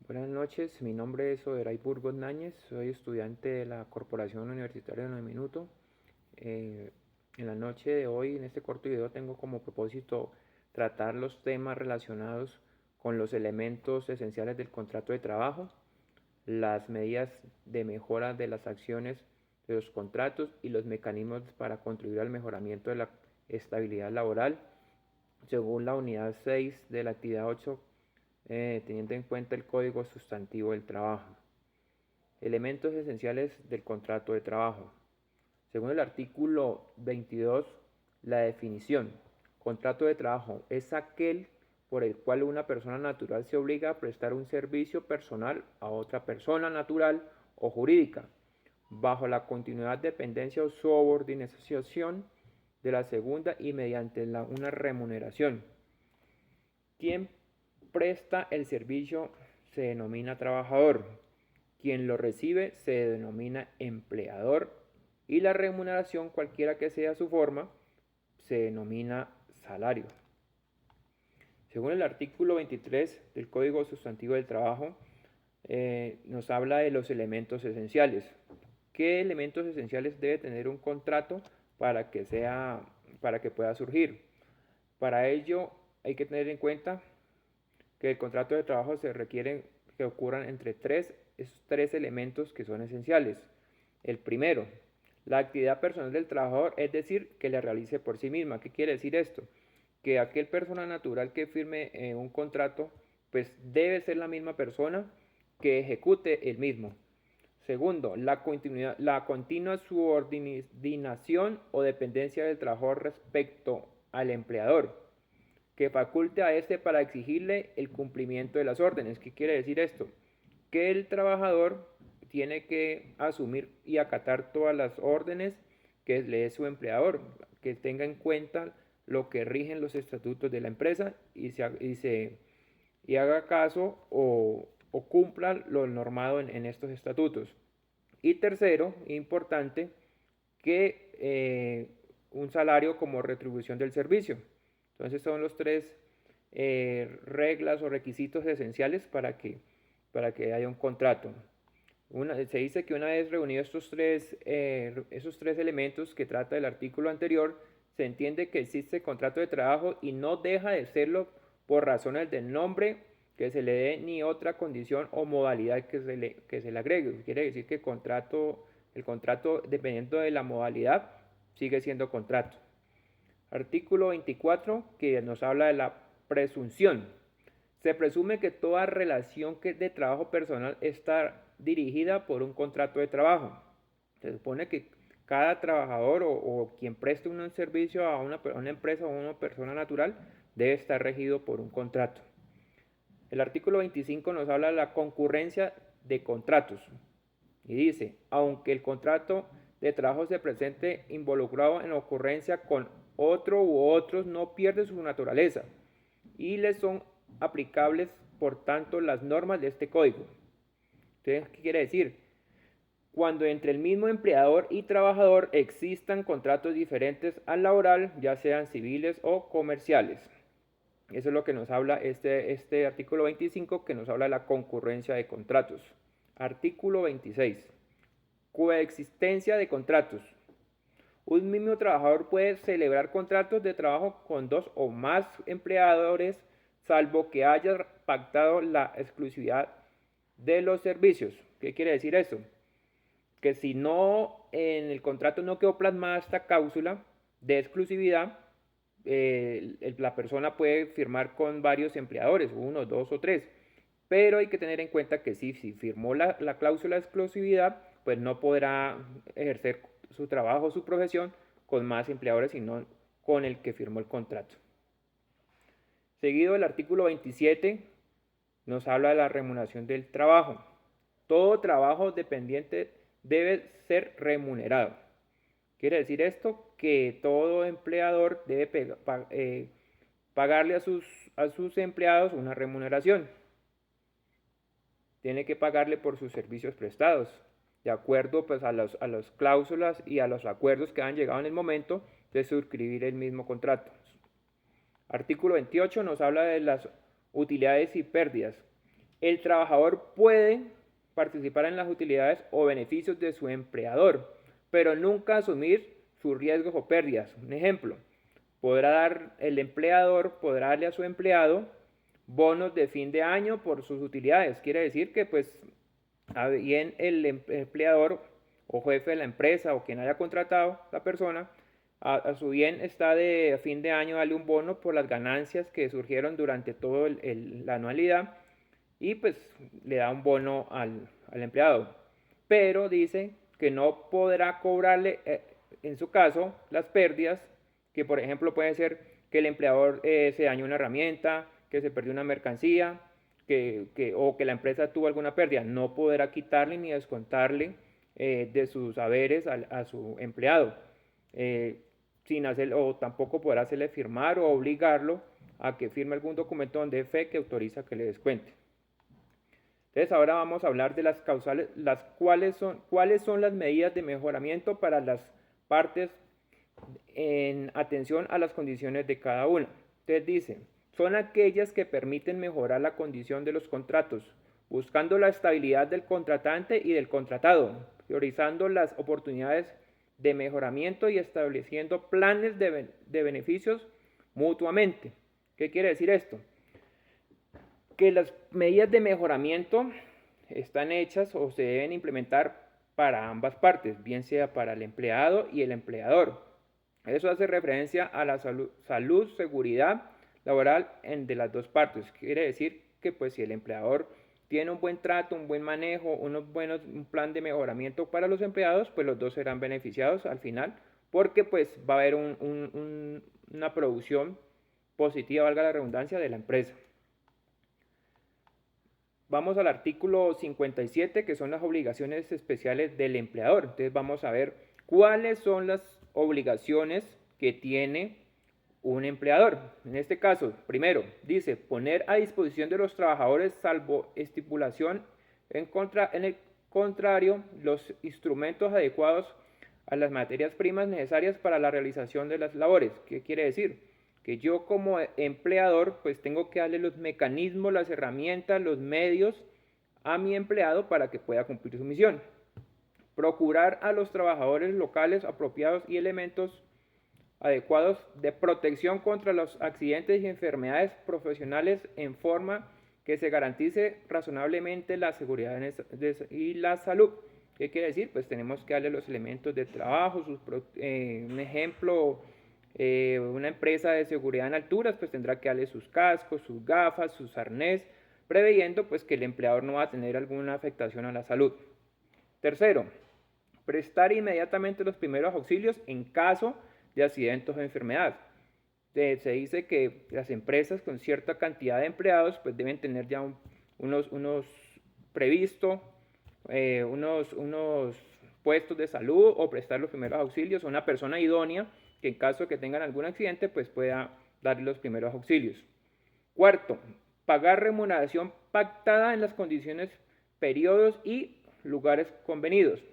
Buenas noches, mi nombre es Oderay Burgos Náñez, soy estudiante de la Corporación Universitaria de 9 Minuto. Eh, en la noche de hoy, en este corto video, tengo como propósito tratar los temas relacionados con los elementos esenciales del contrato de trabajo, las medidas de mejora de las acciones de los contratos y los mecanismos para contribuir al mejoramiento de la estabilidad laboral, según la unidad 6 de la actividad 8, teniendo en cuenta el Código Sustantivo del Trabajo. Elementos esenciales del contrato de trabajo. Según el artículo 22, la definición: contrato de trabajo es aquel por el cual una persona natural se obliga a prestar un servicio personal a otra persona natural o jurídica, bajo la continuidad, dependencia o subordinación de la segunda y mediante una remuneración. Quien presta el servicio se denomina trabajador, quien lo recibe se denomina empleador y la remuneración, cualquiera que sea su forma, se denomina salario. Según el artículo 23 del Código Sustantivo del Trabajo, nos habla de los elementos esenciales. ¿Qué elementos esenciales debe tener un contrato para que pueda surgir? Para ello hay que tener en cuenta que el contrato de trabajo se requiere que ocurran entre esos tres elementos que son esenciales. El primero, la actividad personal del trabajador, es decir, que la realice por sí misma. ¿Qué quiere decir esto? Que aquel persona natural que firme un contrato, pues debe ser la misma persona que ejecute el mismo. Segundo, la continua subordinación o dependencia del trabajador respecto al empleador, que faculte a este para exigirle el cumplimiento de las órdenes. ¿Qué quiere decir esto? Que el trabajador tiene que asumir y acatar todas las órdenes que le dé su empleador, que tenga en cuenta lo que rigen los estatutos de la empresa y haga caso o cumpla lo normado en estos estatutos. Y tercero, importante, que un salario como retribución del servicio. Entonces son los tres reglas o requisitos esenciales para que haya un contrato. Se dice que una vez reunidos esos tres elementos que trata el artículo anterior, se entiende que existe contrato de trabajo y no deja de serlo por razones del nombre que se le dé ni otra condición o modalidad que se le agregue. Quiere decir que el contrato, dependiendo de la modalidad, sigue siendo contrato. Artículo 24, que nos habla de la presunción. Se presume que toda relación de trabajo personal está dirigida por un contrato de trabajo. Se supone que cada trabajador o quien preste un servicio a una empresa o a una persona natural debe estar regido por un contrato. El artículo 25 nos habla de la concurrencia de contratos y dice: aunque el contrato de trabajo se presente involucrado en ocurrencia con otro u otros, no pierde su naturaleza y le son aplicables, por tanto, las normas de este código. Entonces, ¿qué quiere decir? Cuando entre el mismo empleador y trabajador existan contratos diferentes al laboral, ya sean civiles o comerciales. Eso es lo que nos habla este artículo 25, que nos habla de la concurrencia de contratos. Artículo 26. Coexistencia de contratos. Un mismo trabajador puede celebrar contratos de trabajo con dos o más empleadores, salvo que haya pactado la exclusividad de los servicios. ¿Qué quiere decir eso? Que si no, en el contrato no quedó plasmada esta cláusula de exclusividad, la persona puede firmar con varios empleadores, uno, dos o tres, pero hay que tener en cuenta que si firmó la cláusula de exclusividad, pues no podrá ejercer su trabajo, su profesión con más empleadores, sino con el que firmó el contrato. Seguido, el artículo 27 nos habla de la remuneración del trabajo. Todo trabajo dependiente debe ser remunerado. Quiere decir esto que todo empleador debe pagarle a sus empleados una remuneración. Tiene que pagarle por sus servicios prestados, de acuerdo pues, a las cláusulas y a los acuerdos que han llegado en el momento de suscribir el mismo contrato. Artículo 28 nos habla de las utilidades y pérdidas. el trabajador puede participar en las utilidades o beneficios de su empleador, pero nunca asumir sus riesgos o pérdidas. Un ejemplo, el empleador podrá darle a su empleado bonos de fin de año por sus utilidades. Quiere decir que pues bien el empleador o jefe de la empresa o quien haya contratado la persona, a su bien está de fin de año darle un bono por las ganancias que surgieron durante toda la anualidad y pues le da un bono al empleado. Pero dice que no podrá cobrarle, en su caso, las pérdidas, que por ejemplo puede ser que el empleador se dañó una herramienta, que se perdió una mercancía, o que la empresa tuvo alguna pérdida. No podrá quitarle ni descontarle de sus haberes a su empleado. Sin hacer, o tampoco podrá hacerle firmar o obligarlo a que firme algún documento donde fe que autoriza que le descuente. Entonces ahora vamos a hablar de las causales, cuáles son las medidas de mejoramiento para las partes en atención a las condiciones de cada una. Entonces dice, son aquellas que permiten mejorar la condición de los contratos, buscando la estabilidad del contratante y del contratado, priorizando las oportunidades de mejoramiento y estableciendo planes de beneficios mutuamente. ¿Qué quiere decir esto? Que las medidas de mejoramiento están hechas o se deben implementar para ambas partes, bien sea para el empleado y el empleador. Eso hace referencia a la salud, seguridad laboral de las dos partes. Quiere decir que pues si el empleador tiene un buen trato, un buen manejo, un plan de mejoramiento para los empleados, pues los dos serán beneficiados al final, porque pues va a haber una producción positiva, valga la redundancia, de la empresa. Vamos al artículo 57, que son las obligaciones especiales del empleador. Entonces vamos a ver cuáles son las obligaciones que tiene un empleador. En este caso, primero, dice poner a disposición de los trabajadores, salvo estipulación en el contrario, los instrumentos adecuados a las materias primas necesarias para la realización de las labores. ¿Qué quiere decir? Que yo como empleador pues tengo que darle los mecanismos, las herramientas, los medios a mi empleado para que pueda cumplir su misión. Procurar a los trabajadores locales apropiados y elementos adecuados de protección contra los accidentes y enfermedades profesionales en forma que se garantice razonablemente la seguridad y la salud. ¿Qué quiere decir? Pues tenemos que darle los elementos de trabajo, un ejemplo, una empresa de seguridad en alturas pues tendrá que darle sus cascos, sus gafas, sus arnés, preveyendo pues que el empleador no va a tener alguna afectación a la salud. Tercero, prestar inmediatamente los primeros auxilios en caso de accidentes o enfermedad. Se dice que las empresas con cierta cantidad de empleados pues deben tener ya unos previstos, unos puestos de salud o prestar los primeros auxilios a una persona idónea que en caso de que tengan algún accidente pues pueda darle los primeros auxilios. Cuarto, pagar remuneración pactada en las condiciones, periodos y lugares convenidos.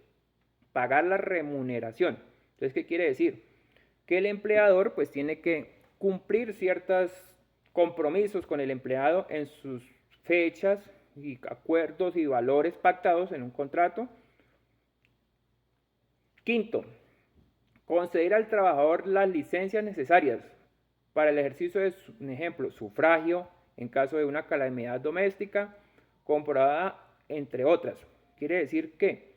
Pagar la remuneración. Entonces, ¿qué quiere decir? Que el empleador pues tiene que cumplir ciertos compromisos con el empleado en sus fechas y acuerdos y valores pactados en un contrato. Quinto, conceder al trabajador las licencias necesarias para el ejercicio de, un ejemplo, sufragio en caso de una calamidad doméstica comprobada, entre otras. Quiere decir que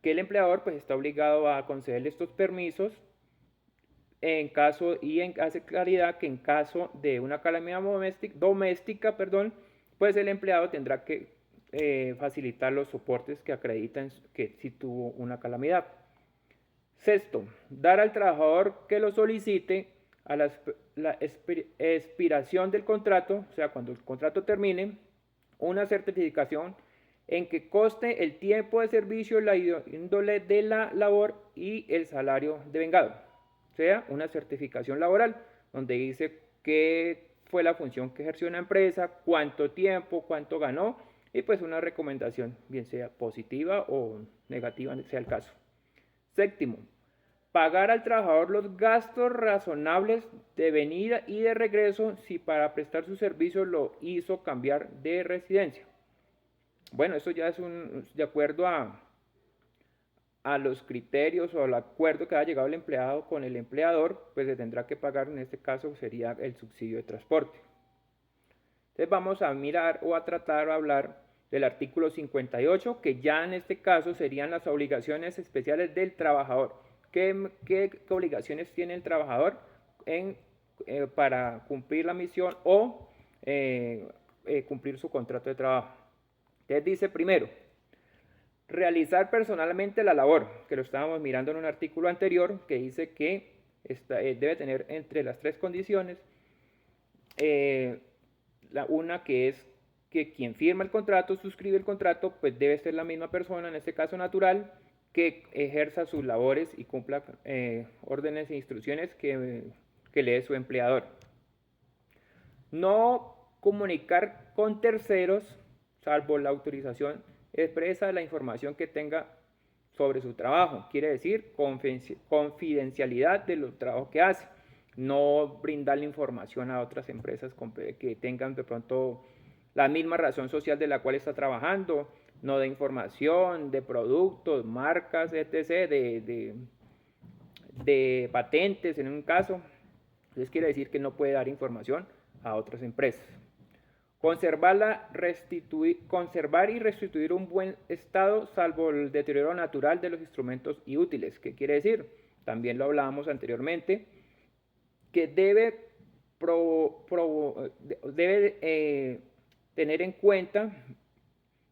el empleador pues está obligado a concederle estos permisos hace claridad que en caso de una calamidad doméstica, pues el empleado tendrá que facilitar los soportes que acreditan que sí tuvo una calamidad. Sexto, dar al trabajador que lo solicite a la expiración del contrato, o sea, cuando el contrato termine, una certificación en que conste el tiempo de servicio, la índole de la labor y el salario devengado. O sea, una certificación laboral donde dice qué fue la función que ejerció una empresa, cuánto tiempo, cuánto ganó y pues una recomendación, bien sea positiva o negativa, sea el caso. Séptimo, pagar al trabajador los gastos razonables de venida y de regreso si para prestar su servicio lo hizo cambiar de residencia. Bueno, eso ya es de acuerdo a los criterios o al acuerdo que haya llegado el empleado con el empleador, pues se tendrá que pagar, en este caso sería el subsidio de transporte. Entonces vamos a mirar o a tratar o a hablar del artículo 58, que ya en este caso serían las obligaciones especiales del trabajador. ¿Qué obligaciones tiene el trabajador para cumplir la misión o cumplir su contrato de trabajo? Entonces dice primero, realizar personalmente la labor, que lo estábamos mirando en un artículo anterior, que dice que debe tener entre las tres condiciones, una que es que quien firma el contrato, suscribe el contrato, pues debe ser la misma persona, en este caso natural, que ejerza sus labores y cumpla órdenes e instrucciones que lee su empleador. No comunicar con terceros, salvo la autorización expresa de la información que tenga sobre su trabajo. Quiere decir confidencialidad de los trabajos que hace. No brindarle información a otras empresas que tengan de pronto la misma razón social de la cual está trabajando. No de información, de productos, marcas, etc., de patentes en un caso. Entonces quiere decir que no puede dar información a otras empresas. Conservar y restituir un buen estado salvo el deterioro natural de los instrumentos y útiles. ¿Qué quiere decir? También lo hablábamos anteriormente, que debe tener en cuenta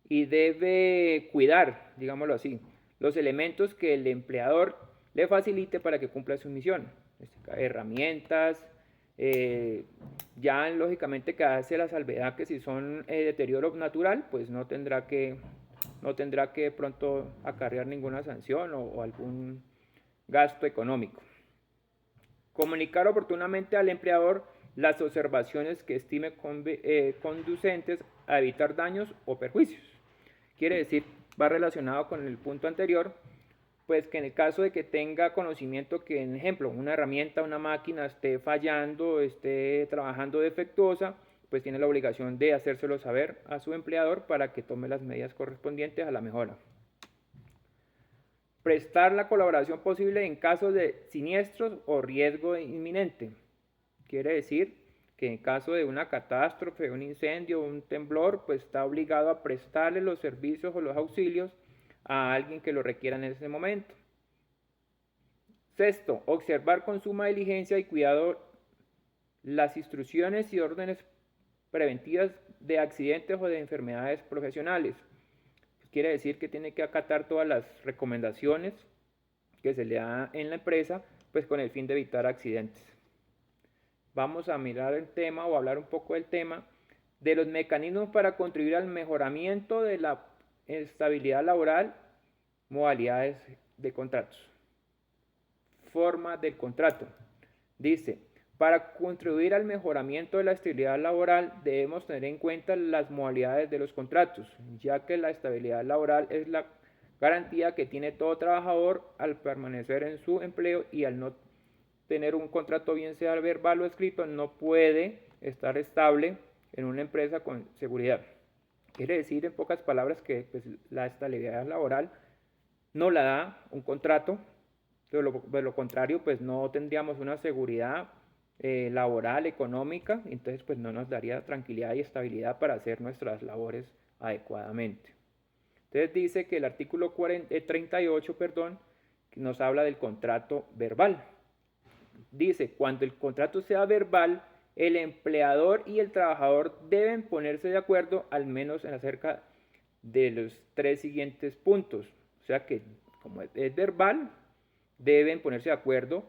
y debe cuidar, digámoslo así, los elementos que el empleador le facilite para que cumpla su misión. Herramientas, ya lógicamente que hace la salvedad que si son deterioro natural, pues no tendrá que pronto acarrear ninguna sanción o algún gasto económico. Comunicar oportunamente al empleador las observaciones que estime conducentes a evitar daños o perjuicios. Quiere decir, va relacionado con el punto anterior, pues que en el caso de que tenga conocimiento que, en ejemplo, una herramienta, una máquina esté fallando, esté trabajando defectuosa, pues tiene la obligación de hacérselo saber a su empleador para que tome las medidas correspondientes a la mejora. Prestar la colaboración posible en casos de siniestros o riesgo inminente. Quiere decir que en caso de una catástrofe, un incendio, un temblor, pues está obligado a prestarle los servicios o los auxilios a alguien que lo requiera en ese momento. Sexto, observar con suma diligencia y cuidado las instrucciones y órdenes preventivas de accidentes o de enfermedades profesionales. Quiere decir que tiene que acatar todas las recomendaciones que se le da en la empresa, pues con el fin de evitar accidentes. Vamos a mirar el tema o hablar un poco del tema de los mecanismos para contribuir al mejoramiento de la estabilidad laboral, modalidades de contratos. Forma del contrato. Dice, para contribuir al mejoramiento de la estabilidad laboral debemos tener en cuenta las modalidades de los contratos, ya que la estabilidad laboral es la garantía que tiene todo trabajador al permanecer en su empleo, y al no tener un contrato, bien sea verbal o escrito, no puede estar estable en una empresa con seguridad. Quiere decir, en pocas palabras, que pues, la estabilidad laboral no la da un contrato. De lo contrario, pues no tendríamos una seguridad laboral, económica, entonces pues no nos daría tranquilidad y estabilidad para hacer nuestras labores adecuadamente. Entonces dice que el artículo 38, nos habla del contrato verbal. Dice, cuando el contrato sea verbal, el empleador y el trabajador deben ponerse de acuerdo al menos en acerca de los tres siguientes puntos. O sea que, como es verbal, deben ponerse de acuerdo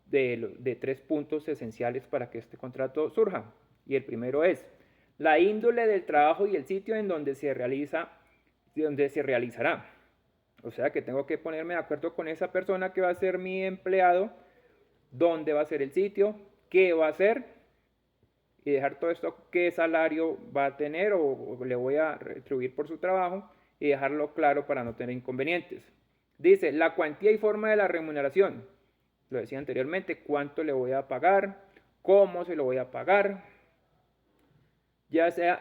de tres puntos esenciales para que este contrato surja. Y el primero es la índole del trabajo y el sitio en donde se realizará. O sea que tengo que ponerme de acuerdo con esa persona que va a ser mi empleado, dónde va a ser el sitio, qué va a hacer, y dejar todo esto, qué salario va a tener o le voy a retribuir por su trabajo, y dejarlo claro para no tener inconvenientes. Dice, la cuantía y forma de la remuneración. Lo decía anteriormente, cuánto le voy a pagar, cómo se lo voy a pagar. ya sea,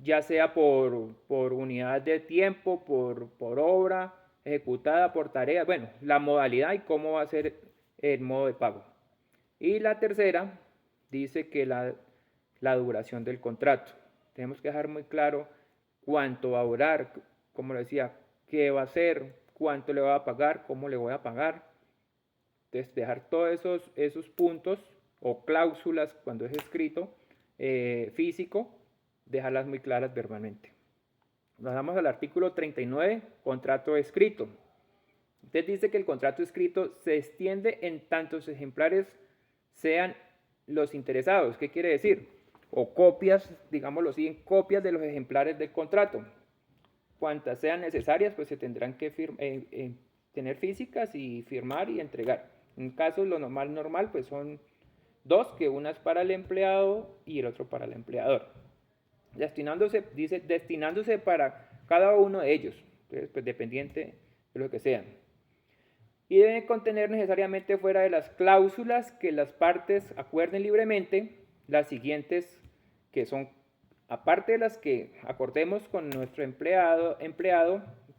ya sea por unidad de tiempo, por obra ejecutada, por tarea, bueno, la modalidad y cómo va a ser el modo de pago. Y la tercera dice que la duración del contrato. Tenemos que dejar muy claro cuánto va a durar, como le decía, qué va a hacer, cuánto le va a pagar, cómo le voy a pagar. Entonces, dejar todos esos puntos o cláusulas cuando es escrito físico, dejarlas muy claras verbalmente. Nos vamos al artículo 39, contrato escrito. Usted dice que el contrato escrito se extiende en tantos ejemplares sean los interesados. ¿Qué quiere decir? O copias, digámoslo así, en copias de los ejemplares del contrato. Cuantas sean necesarias, pues se tendrán que tener físicas y firmar y entregar. En caso lo normal, pues son dos, que una es para el empleado y el otro para el empleador. Destinándose para cada uno de ellos, entonces, pues dependiente de lo que sean. Y deben contener necesariamente, fuera de las cláusulas que las partes acuerden libremente, las siguientes, que son, aparte de las que acordemos con nuestro empleado,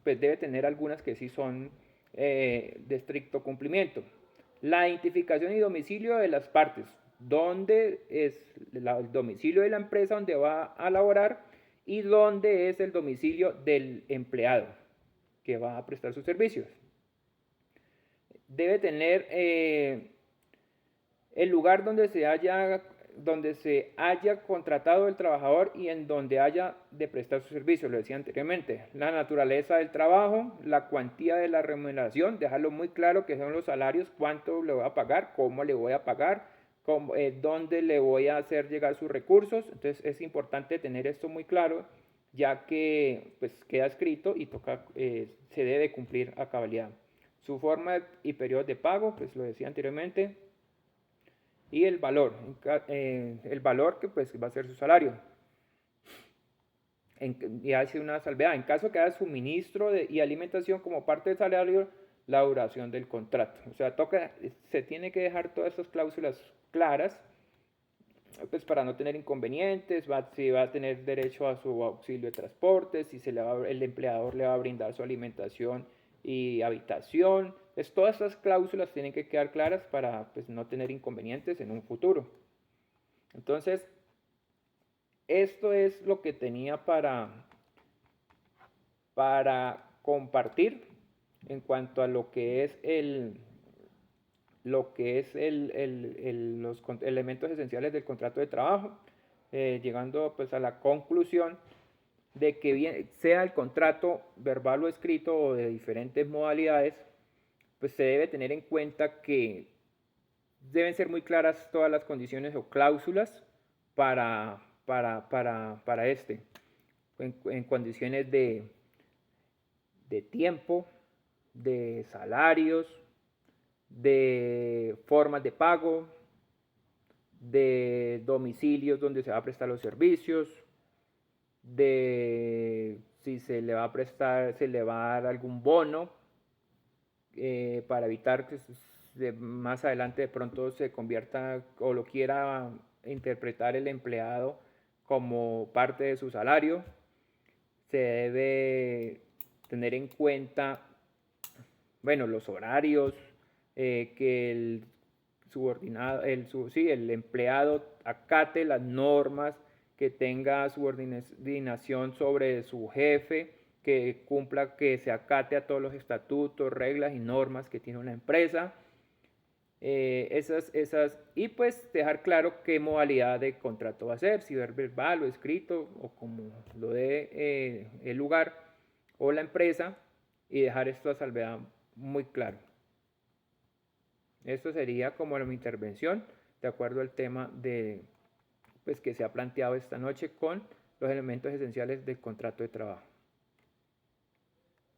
pues debe tener algunas que sí son de estricto cumplimiento. La identificación y domicilio de las partes, dónde es el domicilio de la empresa donde va a laborar y dónde es el domicilio del empleado que va a prestar sus servicios. Debe tener el lugar donde se haya contratado el trabajador y en donde haya de prestar su servicio, lo decía anteriormente. La naturaleza del trabajo, la cuantía de la remuneración, dejarlo muy claro que son los salarios, cuánto le voy a pagar, cómo le voy a pagar, dónde le voy a hacer llegar sus recursos. Entonces es importante tener esto muy claro, ya que pues queda escrito y se debe cumplir a cabalidad. Su forma y periodo de pago, pues lo decía anteriormente, y el valor que pues va a ser su salario. Y hace una salvedad, en caso que haya suministro y alimentación como parte del salario, la duración del contrato. O sea, se tiene que dejar todas estas cláusulas claras, pues para no tener inconvenientes, si va a tener derecho a su auxilio de transporte, si el empleador le va a brindar su alimentación y habitación. Pues todas estas cláusulas tienen que quedar claras para pues, no tener inconvenientes en un futuro. Entonces, esto es lo que tenía para compartir en cuanto a lo que es los elementos esenciales del contrato de trabajo, llegando pues a la conclusión de que bien sea el contrato verbal o escrito o de diferentes modalidades, pues se debe tener en cuenta que deben ser muy claras todas las condiciones o cláusulas para en condiciones de tiempo, de salarios, de formas de pago, de domicilios donde se va a prestar los servicios, de si se le va a prestar, se le va a dar algún bono para evitar que más adelante de pronto se convierta o lo quiera interpretar el empleado como parte de su salario. Se debe tener en cuenta, bueno, los horarios, que el subordinado, el empleado acate las normas, que tenga subordinación sobre su jefe, que cumpla, que se acate a todos los estatutos, reglas y normas que tiene una empresa. Y pues dejar claro qué modalidad de contrato va a ser, si verbal o escrito o como lo dé el lugar o la empresa, y dejar esto a salvedad muy claro. Esto sería como mi intervención de acuerdo al tema pues, que se ha planteado esta noche con los elementos esenciales del contrato de trabajo.